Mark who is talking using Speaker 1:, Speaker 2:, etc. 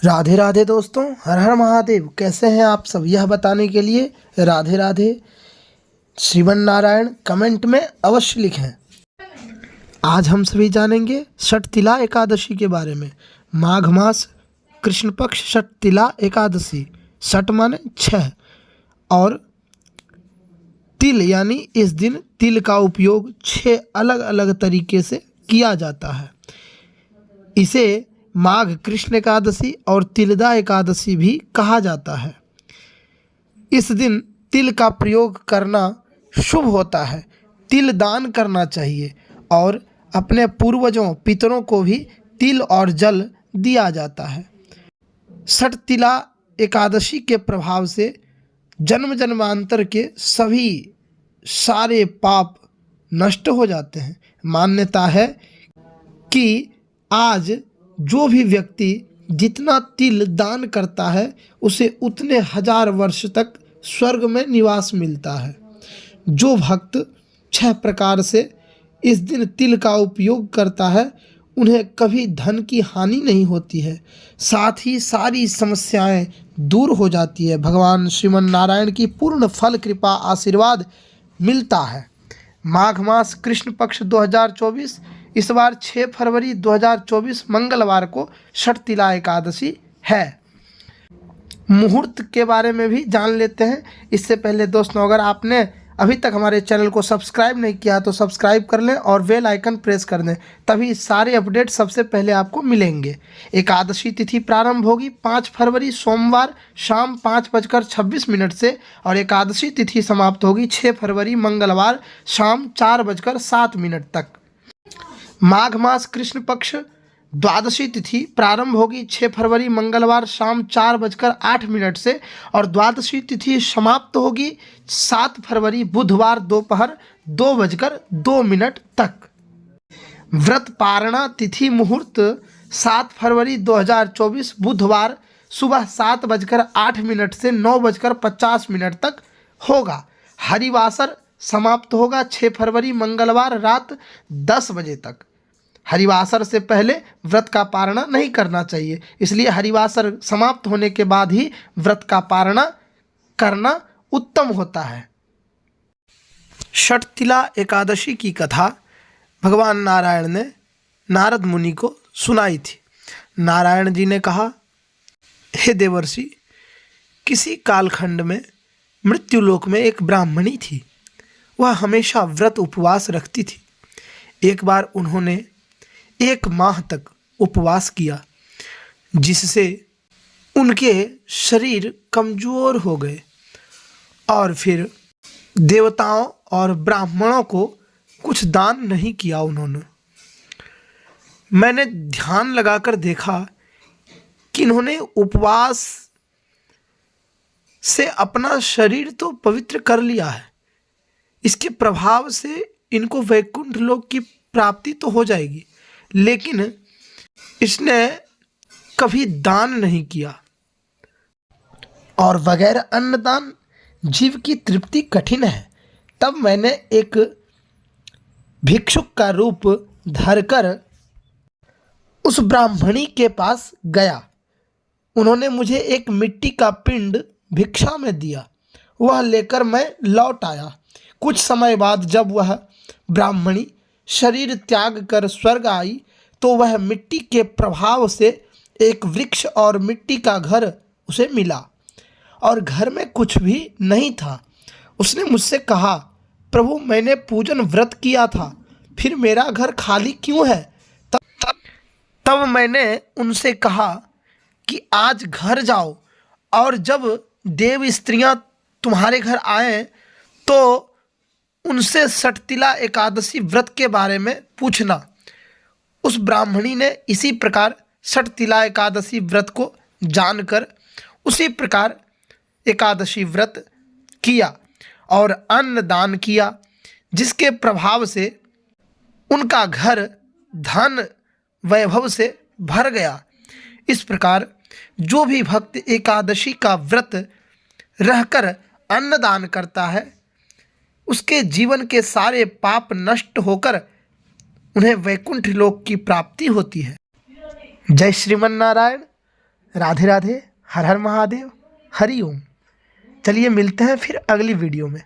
Speaker 1: राधे राधे दोस्तों, हर हर महादेव। कैसे हैं आप सब, यह बताने के लिए राधे राधे श्रीमन नारायण कमेंट में अवश्य लिखें। आज हम सभी जानेंगे षटतिला एकादशी के बारे में। माघ मास कृष्ण पक्ष षटतिला एकादशी। षट माने 6 और तिल यानी इस दिन तिल का उपयोग 6 अलग अलग तरीके से किया जाता है। इसे माघ कृष्ण एकादशी और तिलदा एकादशी भी कहा जाता है। इस दिन तिल का प्रयोग करना शुभ होता है। तिल दान करना चाहिए और अपने पूर्वजों पितरों को भी तिल और जल दिया जाता है। षटतिला एकादशी के प्रभाव से जन्म जन्मांतर के सभी सारे पाप नष्ट हो जाते हैं। मान्यता है कि आज जो भी व्यक्ति जितना तिल दान करता है उसे उतने 1000 वर्ष तक स्वर्ग में निवास मिलता है। जो भक्त 6 प्रकार से इस दिन तिल का उपयोग करता है उन्हें कभी धन की हानि नहीं होती है, साथ ही सारी समस्याएं दूर हो जाती है। भगवान श्रीमन नारायण की पूर्ण फल कृपा आशीर्वाद मिलता है। माघ मास कृष्ण पक्ष 2024 इस बार 6 फरवरी 2024 मंगलवार को षटतिला एकादशी है। मुहूर्त के बारे में भी जान लेते हैं। इससे पहले दोस्तों, अगर आपने अभी तक हमारे चैनल को सब्सक्राइब नहीं किया तो सब्सक्राइब कर लें और बेल आइकन प्रेस कर दें, तभी सारे अपडेट सबसे पहले आपको मिलेंगे। एकादशी तिथि प्रारंभ होगी 5 फरवरी सोमवार शाम 5:26 से और एकादशी तिथि समाप्त होगी 6 फरवरी मंगलवार शाम 4:07 तक। माघ मास कृष्ण पक्ष द्वादशी तिथि प्रारंभ होगी 6 फरवरी मंगलवार शाम 4:08 से और द्वादशी तिथि समाप्त होगी 7 फरवरी बुधवार दोपहर 2:02 तक। व्रत पारणा तिथि मुहूर्त 7 फरवरी 2024 बुधवार सुबह 7:08 से 9:50 तक होगा। हरिवासर समाप्त होगा 6 फरवरी मंगलवार रात 10 बजे तक। हरिवासर से पहले व्रत का पारणा नहीं करना चाहिए, इसलिए हरिवासर समाप्त होने के बाद ही व्रत का पारणा करना उत्तम होता है। षटतिला एकादशी की कथा भगवान नारायण ने नारद मुनि को सुनाई थी। नारायण जी ने कहा, हे देवर्षि, किसी कालखंड में मृत्युलोक में एक ब्राह्मणी थी। वह हमेशा व्रत उपवास रखती थी। एक बार उन्होंने 1 माह तक उपवास किया, जिससे उनके शरीर कमज़ोर हो गए और फिर देवताओं और ब्राह्मणों को कुछ दान नहीं किया उन्होंने। मैंने ध्यान लगाकर देखा कि इन्होंने उपवास से अपना शरीर तो पवित्र कर लिया है, इसके प्रभाव से इनको वैकुंठ लोक की प्राप्ति तो हो जाएगी, लेकिन इसने कभी दान नहीं किया और बगैर अन्नदान जीव की तृप्ति कठिन है। तब मैंने एक भिक्षुक का रूप धरकर उस ब्राह्मणी के पास गया। उन्होंने मुझे एक मिट्टी का पिंड भिक्षा में दिया, वह लेकर मैं लौट आया। कुछ समय बाद जब वह ब्राह्मणी शरीर त्याग कर स्वर्ग आई तो वह मिट्टी के प्रभाव से एक वृक्ष और मिट्टी का घर उसे मिला और घर में कुछ भी नहीं था। उसने मुझसे कहा, प्रभु, मैंने पूजन व्रत किया था, फिर मेरा घर खाली क्यों है? तब मैंने उनसे कहा कि आज घर जाओ और जब देव स्त्रियां तुम्हारे घर आएं तो उनसे षटतिला एकादशी व्रत के बारे में पूछना। उस ब्राह्मणी ने इसी प्रकार षटतिला एकादशी व्रत को जानकर उसी प्रकार एकादशी व्रत किया और अन्न दान किया, जिसके प्रभाव से उनका घर धन वैभव से भर गया। इस प्रकार जो भी भक्त एकादशी का व्रत रहकर अन्न दान करता है उसके जीवन के सारे पाप नष्ट होकर उन्हें वैकुंठ लोक की प्राप्ति होती है। जय श्रीमन नारायण। राधे राधे, हर हर महादेव, हरि ओम। चलिए मिलते हैं फिर अगली वीडियो में।